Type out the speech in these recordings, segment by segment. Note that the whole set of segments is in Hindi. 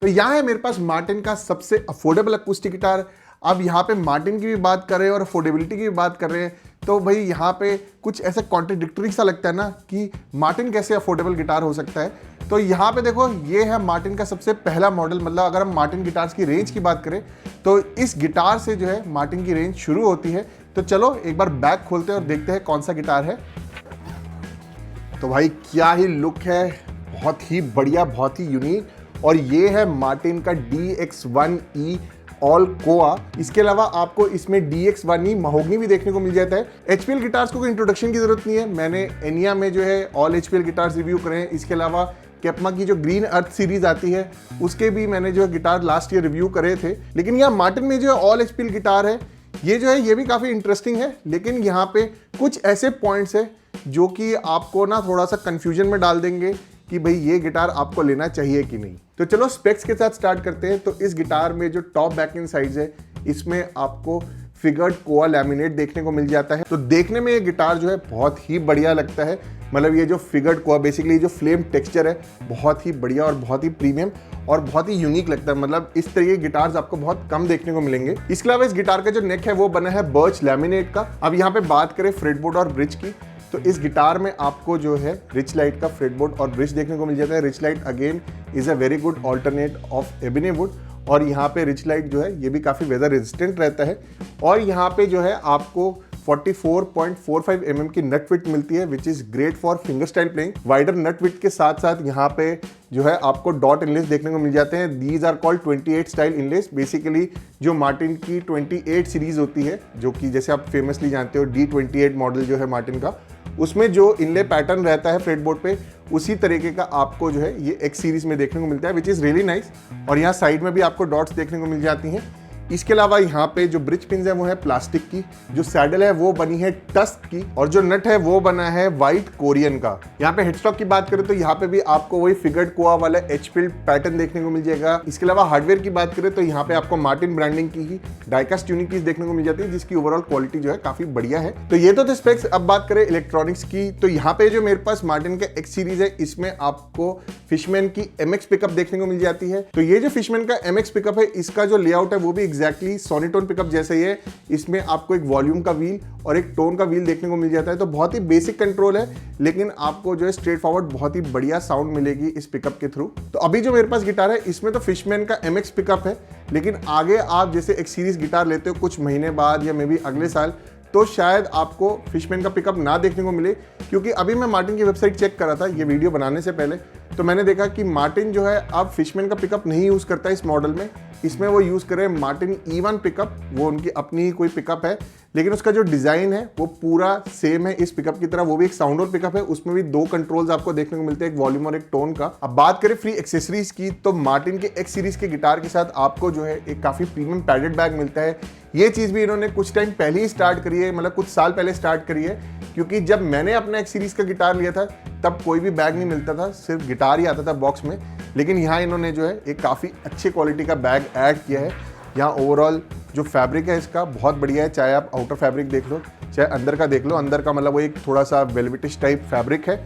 तो यहाँ है मेरे पास मार्टिन का सबसे अफोर्डेबल अकूस्टिक गिटार। अब यहाँ पे मार्टिन की भी बात कर रहे हैं और अफोर्डेबिलिटी की भी बात कर रहे हैं, तो भाई यहाँ पे कुछ ऐसा कॉन्ट्रडिक्टरी सा लगता है ना कि मार्टिन कैसे अफोर्डेबल गिटार हो सकता है। तो यहाँ पे देखो, ये है मार्टिन का सबसे पहला मॉडल। मतलब अगर हम मार्टिन गिटार्स की रेंज की बात करें तो इस गिटार से जो है मार्टिन की रेंज शुरू होती है। तो चलो एक बार बैग खोलते हैं और देखते हैं कौन सा गिटार है। तो भाई क्या ही लुक है, बहुत ही बढ़िया, बहुत ही यूनिक। और ये है मार्टिन का DX1E ऑल कोआ। इसके अलावा आपको इसमें DX1E महोगनी भी देखने को मिल जाता है। HPL गिटार्स को कोई इंट्रोडक्शन की जरूरत नहीं है, मैंने एनिया में जो है ऑल HPL गिटार्स रिव्यू करे हैं। इसके अलावा कैप्मा की जो ग्रीन अर्थ सीरीज आती है उसके भी मैंने जो गिटार लास्ट ईयर रिव्यू करे थे। लेकिन यहाँ मार्टिन में जो ऑल HPL गिटार है ये जो है ये भी काफ़ी इंटरेस्टिंग है। लेकिन यहाँ पे कुछ ऐसे पॉइंट्स है जो कि आपको ना थोड़ा सा कंफ्यूजन में डाल देंगे कि भाई ये गिटार आपको लेना चाहिए कि नहीं। तो चलो स्पेक्स के साथ स्टार्ट करते हैं। तो इस गिटार में जो टॉप बैक एंड साइड्स है इसमें आपको फिगर्ड कोआ लैमिनेट देखने को मिल जाता है। तो देखने में ये गिटार जो है बहुत ही बढ़िया लगता है। मतलब ये जो फिगर्ड कोआ, बेसिकली जो फ्लेम टेक्सचर है, बहुत ही बढ़िया और बहुत ही प्रीमियम और बहुत ही यूनिक लगता है। मतलब इस तरह के गिटार्स आपको बहुत कम देखने को मिलेंगे। इसके अलावा इस गिटार का जो नेक है वो बना है बर्च लैमिनेट का। अब यहाँ पे बात करें फ्रेटबोर्ड और ब्रिज की, तो इस गिटार में आपको जो है रिच लाइट का फ्रेटबोर्ड और ब्रिज देखने को मिल जाता है। Richlite again is a very good alternate of ebony wood. और यहाँ पे रिच लाइट जो है ये भी काफ़ी वेदर रेजिस्टेंट रहता है। और यहाँ पे जो है आपको 44.45 mm की नट विड्थ मिलती है, which is great for finger style playing. Wider nut width के साथ साथ यहाँ पे जो है आपको डॉट इनलेस देखने को मिल जाते हैं। These are called 28 style inlays. Basically जो मार्टिन की 28 सीरीज होती है, जो कि जैसे आप फेमसली जानते हो D28 मॉडल जो है मार्टिन का, उसमें जो इनले पैटर्न रहता है फ्रेटबोर्ड पे, उसी तरीके का आपको जो है ये X सीरीज में देखने को मिलता है, विच इज़ रियली नाइस। और यहाँ साइड में भी आपको डॉट्स देखने को मिल जाती हैं। इसके अलावा यहाँ पे जो ब्रिज पिन्स है वो है प्लास्टिक की, जो सैडल है वो बनी है टस्क की, और जो नट है वो बना है व्हाइट कोरियन का। यहाँ पे हेडस्टॉक की बात करें तो यहाँ पे भी आपको वही फिगर्ड कोआ वाला HPL पैटर्न देखने को मिल जाएगा। इसके अलावा हार्डवेयर की बात करें तो यहाँ पे आपको मार्टिन ब्रांडिंग की ही डाइकास्ट ट्यूनिंग की देखने को मिल जाती है, जिसकी ओवरऑल क्वालिटी जो है काफी बढ़िया है। तो ये तो थे स्पेक्स। अब बात करें इलेक्ट्रॉनिक्स की, तो यहाँ पे जो मेरे पास मार्टिन का X सीरीज है इसमें आपको फिशमैन की MX पिकअप देखने को मिल जाती है। तो ये जो फिशमैन का MX पिकअप है इसका जो लेआउट है वो भी एग्जैक्टली सोनीटोन पिकअप जैसे ही है। इसमें आपको एक वॉल्यूम का व्हील और एक टोन का व्हील देखने को मिल जाता है। तो बहुत ही बेसिक कंट्रोल है, लेकिन आपको जो है स्ट्रेट फॉरवर्ड बहुत ही बढ़िया साउंड मिलेगी इस पिकअप के थ्रू। तो अभी जो मेरे पास गिटार है इसमें तो फिशमैन का MX पिकअप है, लेकिन आगे आप जैसे एक सीरीज गिटार लेते हो कुछ महीने बाद या मे बी अगले साल, तो शायद आपको फिशमैन का पिकअप ना देखने को मिले। क्योंकि अभी मैं मार्टिन की वेबसाइट चेक कर रहा था ये वीडियो बनाने से पहले, तो मैंने देखा कि मार्टिन जो है अब फिशमैन का पिकअप नहीं यूज़ करता इस मॉडल में। इसमें वो यूज़ करे मार्टिन E1 पिकअप, वो उनकी अपनी ही कोई पिकअप है, लेकिन उसका जो डिज़ाइन है वो पूरा सेम है इस पिकअप की तरह। वो भी एक साउंड और पिकअप है, उसमें भी दो कंट्रोल्स आपको देखने को मिलते हैं, एक वॉल्यूम और एक टोन का। अब बात करें फ्री एक्सेसरीज की, तो मार्टिन के X सीरीज के गिटार के साथ आपको जो है एक काफ़ी प्रीमियम पैडेड बैग मिलता है। ये चीज़ भी इन्होंने कुछ टाइम पहले ही स्टार्ट करी है, मतलब कुछ साल पहले स्टार्ट करी है। क्योंकि जब मैंने अपना X सीरीज का गिटार लिया था तब कोई भी बैग नहीं मिलता था, सिर्फ गिटार ही आता था बॉक्स में। लेकिन यहाँ इन्होंने जो है एक काफ़ी अच्छे क्वालिटी का बैग ऐड किया है। यहाँ ओवरऑल जो फैब्रिक है इसका बहुत बढ़िया है, चाहे आप आउटर फैब्रिक देख लो चाहे अंदर का देख लो। अंदर का मतलब वो एक थोड़ा सा वेलवेटिश टाइप फैब्रिक है।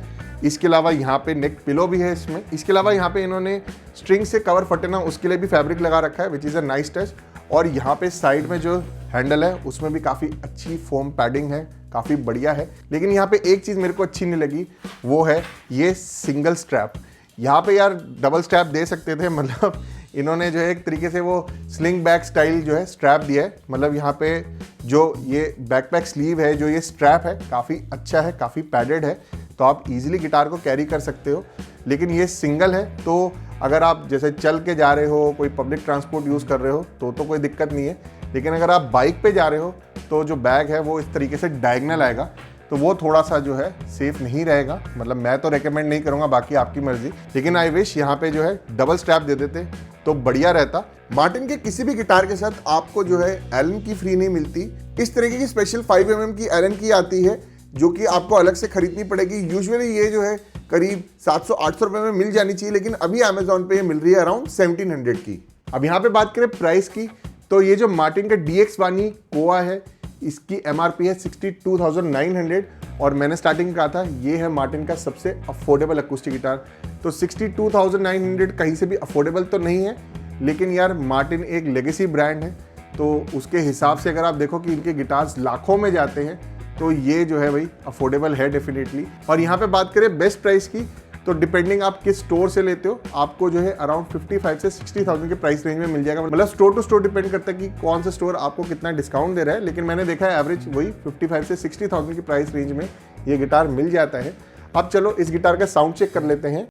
इसके अलावा यहाँ पे नेक पिलो भी है इसमें। इसके अलावा यहाँ पे इन्होंने स्ट्रिंग से कवर फटे ना उसके लिए भी फैब्रिक लगा रखा है, which is a nice touch. और यहाँ पे साइड में जो हैंडल है उसमें भी काफ़ी अच्छी फोम पैडिंग है, काफ़ी बढ़िया है। लेकिन यहाँ पे एक चीज़ मेरे को अच्छी नहीं लगी, वो है ये सिंगल स्ट्रैप। यहाँ पे यार डबल स्ट्रैप दे सकते थे, मतलब इन्होंने जो है एक तरीके से वो स्लिंग बैक स्टाइल जो है स्ट्रैप दिया है। मतलब यहाँ पे जो ये बैकपैक स्लीव है, जो ये स्ट्रैप है, काफ़ी अच्छा है, काफ़ी पैडेड है, तो आप इजीली गिटार को कैरी कर सकते हो। लेकिन ये सिंगल है, तो अगर आप जैसे चल के जा रहे हो, कोई पब्लिक ट्रांसपोर्ट यूज़ कर रहे हो तो कोई दिक्कत नहीं है। लेकिन अगर आप बाइक पे जा रहे हो तो जो बैग है वो इस तरीके से डायगनल आएगा, तो वो थोड़ा सा जो है सेफ नहीं रहेगा। मतलब मैं तो रेकमेंड नहीं करूँगा, बाकी आपकी मर्जी। लेकिन आई विश यहाँ पे जो है डबल स्ट्रैप दे देते तो बढ़िया रहता। मार्टिन के किसी भी गिटार के साथ आपको जो है एलन की फ्री नहीं मिलती। इस तरीके की स्पेशल 5 mm की एलन की आती है, जो कि आपको अलग से खरीदनी पड़ेगी। यूजुअली ये जो है करीब 700-800 रुपये में मिल जानी चाहिए, लेकिन अभी अमेजोन पे ये मिल रही है अराउंड 1700 की। अब यहाँ पे बात करें प्राइस की, तो ये जो मार्टिन का DX1E कोआ है इसकी MRP है 62,900, और मैंने स्टार्टिंग कहा था ये है मार्टिन का सबसे अफोर्डेबल अकूस्टिक गिटार। तो 62,900 कहीं से भी अफोर्डेबल तो नहीं है, लेकिन यार मार्टिन एक लेगेसी ब्रांड है, तो उसके हिसाब से अगर आप देखो कि इनके गिटार्स लाखों में जाते हैं, तो ये जो है भाई अफोर्डेबल है डेफिनेटली। और यहाँ पे बात करें बेस्ट प्राइस की, तो डिपेंडिंग आप किस स्टोर से लेते हो, आपको जो है अराउंड 55 से 60,000 के प्राइस रेंज में मिल जाएगा। मतलब स्टोर टू स्टोर डिपेंड करता है कि कौन सा स्टोर आपको कितना डिस्काउंट दे रहा है, लेकिन मैंने देखा है एवरेज वही 55 से 60,000 की प्राइस रेंज में ये गिटार मिल जाता है। अब चलो इस गिटार का साउंड चेक कर लेते हैं।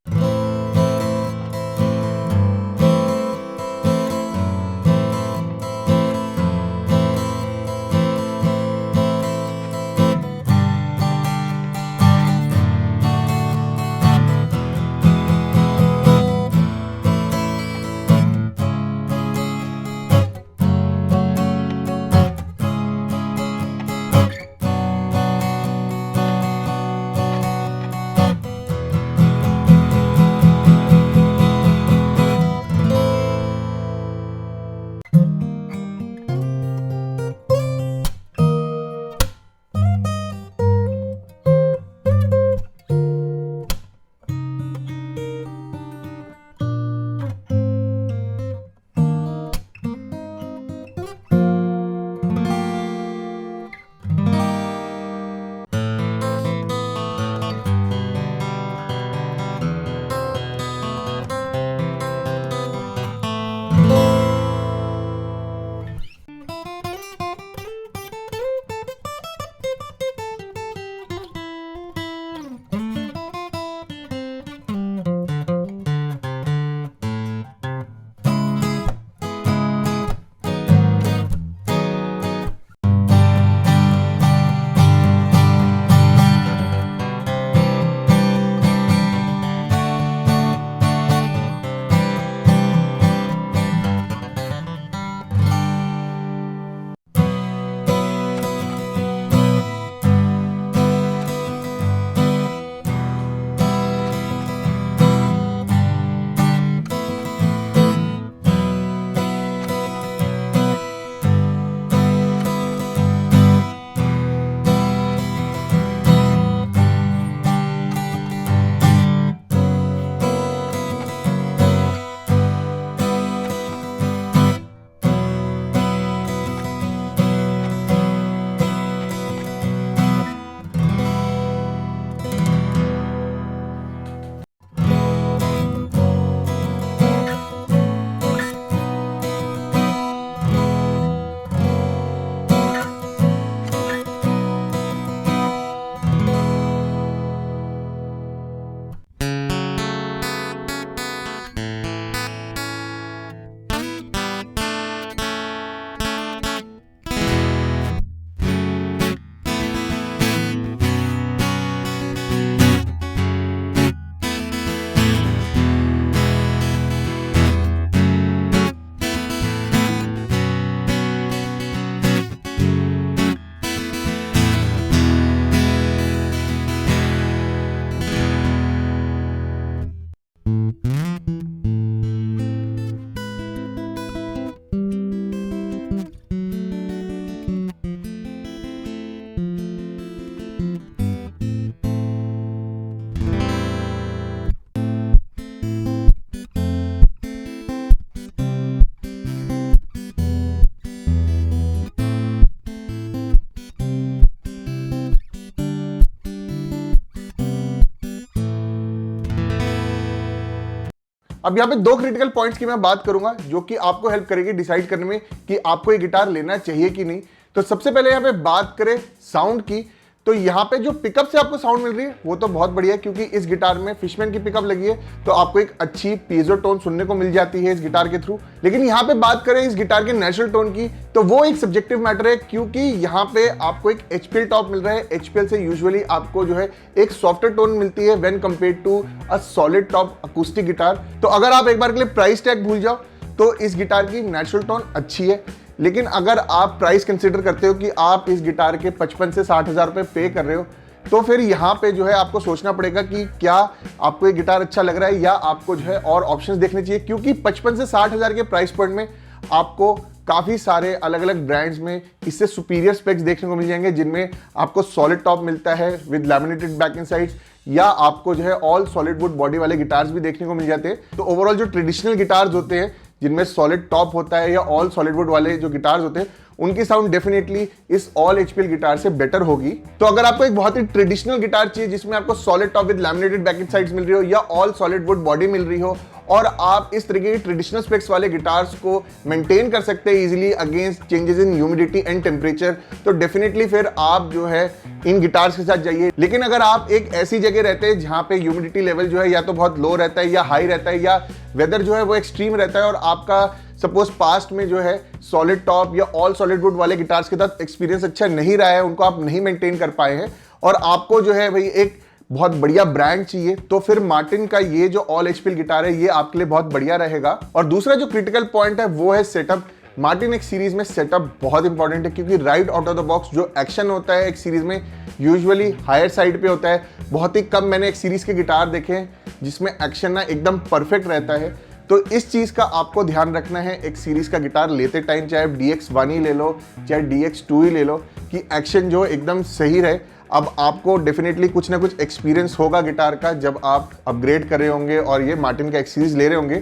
अब यहाँ पे दो क्रिटिकल पॉइंट्स की मैं बात करूंगा जो कि आपको हेल्प करेगी डिसाइड करने में कि आपको ये गिटार लेना चाहिए कि नहीं। तो सबसे पहले यहाँ पे बात करें साउंड की, तो यहाँ पे जो पिकअप से आपको साउंड मिल रही है वो तो बहुत बढ़िया है, क्योंकि इस गिटार में फिशमैन की पिकअप लगी है, तो आपको एक अच्छी पीजो टोन सुनने को मिल जाती है इस गिटार के थ्रू। लेकिन यहाँ पे बात करें इस गिटार के नेचुरल टोन की, तो वो एक सब्जेक्टिव मैटर है, क्योंकि यहाँ पे आपको एक एचपीएल टॉप मिल रहा है। एचपीएल से यूजुअली आपको जो है एक सॉफ्टवेयर टोन मिलती है when compare to a solid top acoustic guitar. तो अगर आप एक बार के लिए प्राइस टैग भूल जाओ तो इस गिटार की नेचुरल टोन अच्छी है। लेकिन अगर आप प्राइस कंसीडर करते हो कि आप इस गिटार के 55 से 60 हज़ार रुपये पे कर रहे हो, तो फिर यहाँ पे जो है आपको सोचना पड़ेगा कि क्या आपको ये गिटार अच्छा लग रहा है या आपको जो है और ऑप्शंस देखने चाहिए, क्योंकि 55 से 60 हज़ार के प्राइस पॉइंट में आपको काफ़ी सारे अलग अलग ब्रांड्स में इससे सुपीरियर स्पेक्स देखने को मिल जाएंगे, जिनमें आपको सॉलिड टॉप मिलता है with laminated back and sides, या आपको जो है ऑल सॉलिड वुड बॉडी वाले गिटार्स भी देखने को मिल जाते हैं। तो ओवरऑल जो ट्रेडिशनल गिटार्स होते हैं जिनमें सॉलिड टॉप होता है या ऑल सॉलिड वुड वाले जो गिटार्स होते हैं, उनकी साउंड डेफिनेटली इस ऑल एचपीएल गिटार से बेटर होगी। तो अगर आपको एक बहुत ही ट्रेडिशनल गिटार चाहिए जिसमें आपको solid top with laminated back and sides मिल रही हो या ऑल सॉलिड वुड बॉडी मिल रही हो, और आप इस तरीके की ट्रेडिशनल स्पेक्स वाले गिटार्स को मेंटेन कर सकते हैं easily against changes in humidity and temperature, तो डेफिनेटली फिर आप जो है इन गिटार्स के साथ जाइए। लेकिन अगर आप एक ऐसी जगह रहते हैं जहां पे ह्यूमिडिटी लेवल जो है या तो बहुत लो रहता है या हाई रहता है, या वेदर जो है वो एक्सट्रीम रहता है, और आपका सपोज पास्ट में जो है सॉलिड टॉप या ऑल सॉलिड वुड वाले गिटार्स के साथ एक्सपीरियंस अच्छा नहीं रहा है, उनको आप नहीं मेंटेन कर पाए हैं, और आपको जो है भाई एक बहुत बढ़िया ब्रांड चाहिए, तो फिर मार्टिन का ये जो ऑल एचपीएल गिटार है ये आपके लिए बहुत बढ़िया रहेगा। और दूसरा जो क्रिटिकल पॉइंट है वो है सेटअप। मार्टिन एक सीरीज में सेटअप बहुत इंपॉर्टेंट है, क्योंकि right out of the box जो एक्शन होता है एक सीरीज में यूजुअली हायर साइड पे होता है। बहुत ही कम मैंने एक सीरीज के गिटार देखे हैं जिसमें एक्शन ना एकदम परफेक्ट रहता है। तो इस चीज का आपको ध्यान रखना है एक सीरीज का गिटार लेते टाइम, चाहे DX1 ही ले लो चाहे DX2 ही ले लो, कि एक्शन जो एकदम सही रहे। अब आपको डेफिनेटली कुछ ना कुछ एक्सपीरियंस होगा गिटार का जब आप अपग्रेड कर रहे होंगे और ये मार्टिन का एक सीरीज ले रहे होंगे,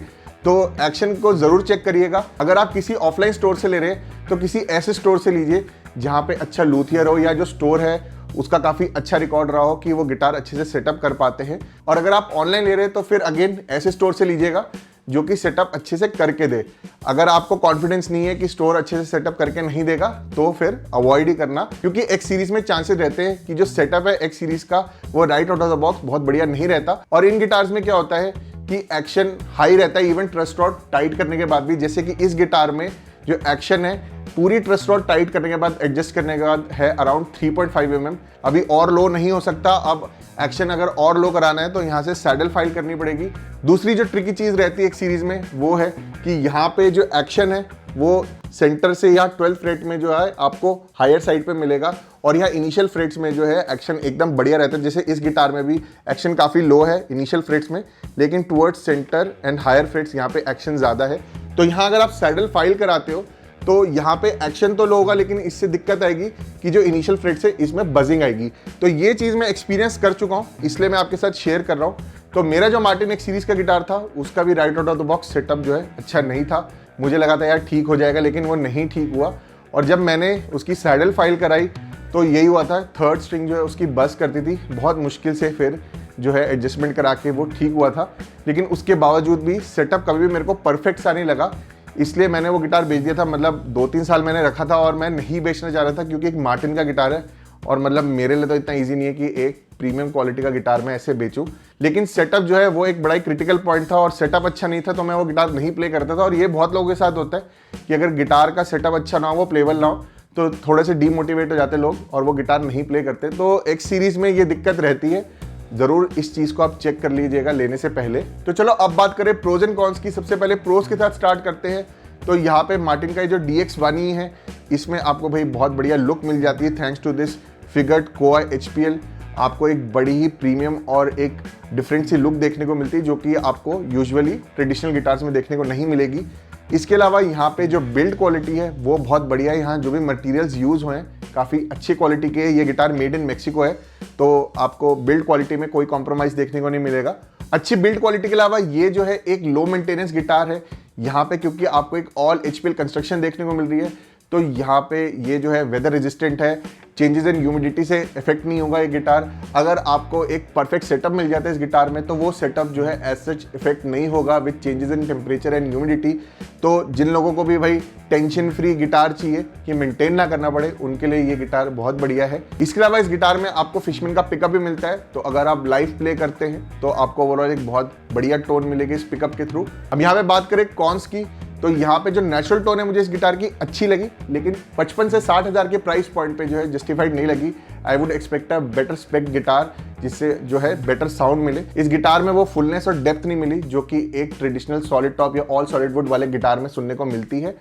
तो एक्शन को जरूर चेक करिएगा। अगर आप किसी ऑफलाइन स्टोर से ले रहे हैं तो किसी ऐसे स्टोर से लीजिए जहाँ पे अच्छा लूथियर हो, या जो स्टोर है उसका काफ़ी अच्छा रिकॉर्ड रहा हो कि वो गिटार अच्छे से सेटअप कर पाते हैं। और अगर आप ऑनलाइन ले रहे हैं तो फिर अगेन ऐसे स्टोर से लीजिएगा जो कि सेटअप अच्छे से करके दे। अगर आपको कॉन्फिडेंस नहीं है कि स्टोर अच्छे से सेटअप करके नहीं देगा तो फिर अवॉइड ही करना, क्योंकि एक सीरीज में चांसेस रहते हैं कि जो सेटअप है एक सीरीज का वो right out of the box बहुत बढ़िया नहीं रहता। और इन गिटार्स में क्या होता है कि एक्शन हाई रहता है इवन ट्रस्ट रॉड टाइट करने के बाद भी, जैसे कि इस गिटार में जो एक्शन है पूरी ट्रस्ट रॉड टाइट करने के बाद एडजस्ट करने के बाद है अराउंड 3.5 mm। अभी और लो नहीं हो सकता। अब एक्शन अगर और लो कराना है तो यहाँ से सैडल फाइल करनी पड़ेगी। दूसरी जो ट्रिकी चीज़ रहती है एक सीरीज में वो है कि यहाँ पे जो एक्शन है वो सेंटर से या 12th फ्रेट में जो है आपको हायर साइड पे मिलेगा, और यहाँ इनिशियल फ्रेट्स में जो है एक्शन एकदम बढ़िया रहता है। जैसे इस गिटार में भी एक्शन काफ़ी लो है इनिशियल फ्रेट्स में, लेकिन towards centre and higher frets यहाँ पे एक्शन ज़्यादा है। तो यहाँ अगर आप सैडल फाइल कराते हो तो यहाँ पे एक्शन तो लो होगा, लेकिन इससे दिक्कत आएगी कि जो इनिशियल फ्रेट्स है इसमें बजिंग आएगी। तो ये चीज़ मैं एक्सपीरियंस कर चुका हूँ, इसलिए मैं आपके साथ शेयर कर रहा हूँ। तो मेरा जो मार्टिन एक सीरीज का गिटार था उसका भी right out of the box setup जो है अच्छा नहीं था। मुझे लगा था यार ठीक हो जाएगा, लेकिन वो नहीं ठीक हुआ। और जब मैंने उसकी सैडल फाइल कराई तो यही हुआ था, थर्ड स्ट्रिंग जो है उसकी बस करती थी, बहुत मुश्किल से फिर जो है एडजस्टमेंट करा के वो ठीक हुआ था। लेकिन उसके बावजूद भी सेटअप कभी भी मेरे को परफेक्ट सा नहीं लगा, इसलिए मैंने वो गिटार बेच दिया था। मतलब 2-3 साल मैंने रखा था और मैं नहीं बेचना चाह रहा था, क्योंकि एक मार्टिन का गिटार है और मतलब मेरे लिए तो इतना इजी नहीं है कि एक प्रीमियम क्वालिटी का गिटार मैं ऐसे बेचूं। लेकिन सेटअप जो है वो एक बड़ा ही क्रिटिकल पॉइंट था, और सेटअप अच्छा नहीं था तो मैं वो गिटार नहीं प्ले करता था। और ये बहुत लोगों के साथ होता है कि अगर गिटार का सेटअप अच्छा ना हो, वो प्लेबल ना हो, तो थोड़े से डीमोटिवेट हो जाते लोग और वो गिटार नहीं प्ले करते। तो एक सीरीज में ये दिक्कत रहती है, जरूर इस चीज को आप चेक कर लीजिएगा लेने से पहले। तो चलो अब बात करें प्रोज एंड कॉन्स की। सबसे पहले प्रोज के साथ स्टार्ट करते हैं। तो यहाँ पे मार्टिन का जो DX1 है इसमें आपको भाई बहुत बढ़िया लुक मिल जाती है thanks to this figured koa HPL। आपको एक बड़ी ही प्रीमियम और एक डिफरेंट सी लुक देखने को मिलती है, जो कि आपको यूजुअली ट्रेडिशनल गिटार्स में देखने को नहीं मिलेगी। इसके अलावा यहाँ पे जो बिल्ड क्वालिटी है वो बहुत बढ़िया है। यहाँ जो भी मटेरियल्स यूज़ हुए हैं काफ़ी अच्छी क्वालिटी के। ये गिटार मेड इन मेक्सिको है, तो आपको बिल्ड क्वालिटी में कोई कॉम्प्रोमाइज़ देखने को नहीं मिलेगा। अच्छी बिल्ड क्वालिटी के अलावा ये जो है एक लो मेंटेनेंस गिटार है यहाँ पे, क्योंकि आपको एक ऑल HPL कंस्ट्रक्शन देखने को मिल रही है। तो यहाँ पे ये जो है वेदर रेजिस्टेंट है, चेंजेस इन ह्यूमिडिटी से इफेक्ट नहीं होगा ये गिटार। अगर आपको एक परफेक्ट सेटअप मिल जाता है इस गिटार में तो वो सेटअप जो है एज सच इफेक्ट नहीं होगा with changes in temperature and humidity. तो जिन लोगों को भी भाई टेंशन फ्री गिटार चाहिए कि मेंटेन ना करना पड़े, उनके लिए ये गिटार बहुत बढ़िया है। इसके अलावा इस गिटार में आपको फिशमैन का पिकअप भी मिलता है, तो अगर आप लाइव प्ले करते हैं तो आपको ओवरऑल एक बहुत बढ़िया टोन मिलेगी इस पिकअप के थ्रू। अब यहाँ पे बात करें कॉन्स की, तो यहाँ पे जो नेचुरल टोन है मुझे इस गिटार की अच्छी लगी, लेकिन 55 से 60 हज़ार के प्राइस पॉइंट पे जो है जस्टिफाइड नहीं लगी। I would expect a better spec guitar जिससे जो है बेटर साउंड मिले। इस गिटार में वो फुलनेस और डेप्थ नहीं मिली जो कि एक ट्रेडिशनल सॉलिड टॉप या ऑल सॉलिड वुड वाले गिटार में सुनने को मिलती है।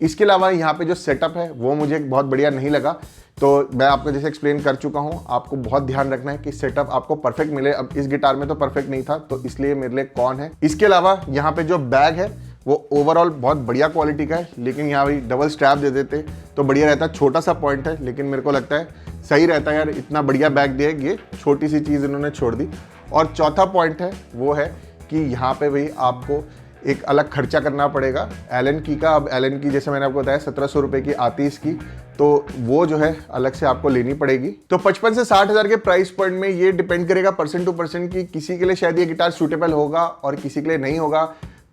इसके अलावा यहाँ पे जो सेटअप है वो मुझे बहुत बढ़िया नहीं लगा। तो मैं आपको जैसे एक्सप्लेन कर चुका हूँ, आपको बहुत ध्यान रखना है कि सेटअप आपको परफेक्ट मिले। अब इस गिटार में तो परफेक्ट नहीं था, तो इसलिए मेरे लिए कौन है। इसके अलावा यहाँ पे जो बैग है वो ओवरऑल बहुत बढ़िया क्वालिटी का है, लेकिन यहाँ भाई डबल स्ट्रैप दे देते तो बढ़िया रहता। छोटा सा पॉइंट है, लेकिन मेरे को लगता है सही रहता है यार, इतना बढ़िया बैग दिया है, ये छोटी सी चीज़ इन्होंने छोड़ दी। और चौथा पॉइंट है वो है कि यहाँ पे भाई आपको एक अलग खर्चा करना पड़ेगा एलन की का। अब एलन की जैसे मैंने आपको बताया 1700 रुपये की आती है इसकी, तो वो जो है अलग से आपको लेनी पड़ेगी। तो 55 से 60 हज़ार के प्राइस पॉइंट में ये डिपेंड करेगा पर्सन टू पर्सन की किसी के लिए शायद ये गिटार सूटेबल होगा और किसी के लिए नहीं होगा।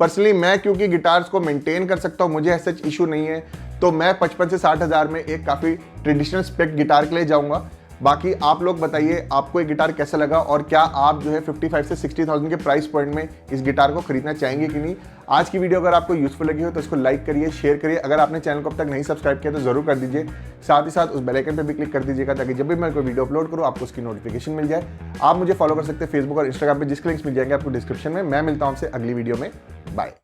पर्सनली मैं क्योंकि गिटार्स को मेंटेन कर सकता हूँ, मुझे ऐसा इशू नहीं है, तो मैं 55 से 60 हज़ार में एक काफ़ी ट्रेडिशनल स्पेक गिटार के लिए जाऊँगा। बाकी आप लोग बताइए आपको ये गिटार कैसा लगा और क्या आप जो है 55 से 60,000 के प्राइस पॉइंट में इस गिटार को खरीदना चाहेंगे कि नहीं। आज की वीडियो अगर आपको यूजफुल लगी हो तो इसको लाइक करिए, शेयर करिए। अगर आपने चैनल को अब तक नहीं सब्सक्राइब किया तो जरूर कर दीजिए। साथ ही साथ उस बेल आइकन पे भी क्लिक कर दीजिएगा ताकि जब भी मैं कोई वीडियो अपलोड करूँ आपको उसकी नोटिफिकेशन मिल जाए। आप मुझे फॉलो कर सकते हैं फेसबुक और इंस्टाग्राम पर, जिसके लिंक्स मिल जाएंगे आपको डिस्क्रिप्शन में। मैं मिलता हूँ आपसे अगली वीडियो में। बाय।